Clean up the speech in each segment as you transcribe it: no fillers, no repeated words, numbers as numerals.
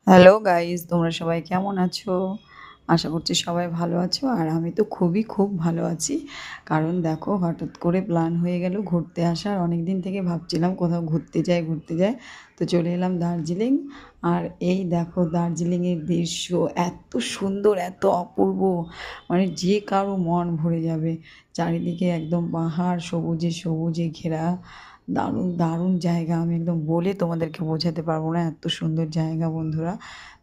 Hello guys, তোমরা সবাই কেমন আছো? আশা করছি সবাই ভালো আছো। আর আমি তো খুব ভালো আছি। কারণ দেখো, হঠাৎ করে প্ল্যান হয়ে গেল ঘুরতে আসার। অনেক দিন থেকে ভাবছিলাম কোথাও ঘুরতে যাই। তো চলে এলাম দার্জিলিং। আর এই দেখো, দার্জিলিংয়ের দৃশ্য এত সুন্দর, এত অপূর্ব, মানে যে কারো মন ভরে যাবে। চারিদিকে একদম পাহাড়, সবুজে সবুজে ঘেরা, দারুণ দারুণ জায়গা। আমি একদম বলে তোমাদেরকে বোঝাতে পারবো না, এত সুন্দর জায়গা। বন্ধুরা,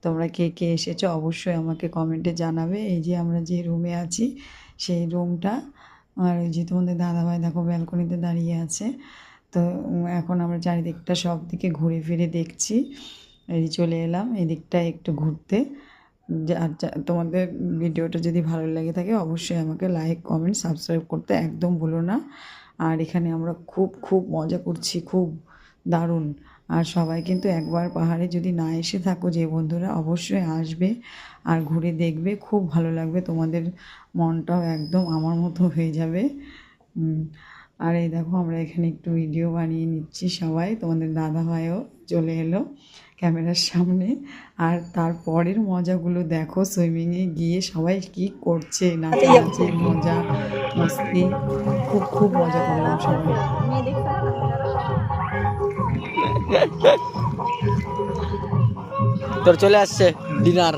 তোমরা কে কে এসেছো অবশ্যই আমাকে কমেন্টে জানাবে। এই যে আমরা যে রুমে আছি, সেই রুমটা। আর ওই যে তোমাদের দাদাভাই দেখো ব্যালকনিতে দাঁড়িয়ে আছে। তো এখন আমরা চারিদিকটা সব দিকে ঘুরে ফিরে দেখছি। এই চলে এলাম এদিকটা একটু ঘুরতে। আর তোমাদের ভিডিওটা যদি ভালো লেগে থাকে অবশ্যই আমাকে লাইক, কমেন্ট, সাবস্ক্রাইব করতে একদম ভুলো না। আর এখানে আমরা খুব মজা করছি, খুব দারুণ। আর সবাই কিন্তু একবার পাহাড়ে যদি না এসে থাকো, যে বন্ধুরা, অবশ্যই আসবে আর ঘুরে দেখবে, খুব ভালো লাগবে। তোমাদের মনটাও একদম আমার মতো হয়ে যাবে। আর এই দেখো, আমরা এখানে একটু ভিডিও বানিয়ে নিচ্ছি সবাই। তোমাদের দাদাভাইও চলে এলো ক্যামেরার সামনে। আর তারপরের মজাগুলো দেখো, সুইমিংয়ে গিয়ে সবাই কি করছে, নাচানাচি, মজা মস্তি। খুব মজা করলাম সবাই। তোর চলে আসছে ডিনার।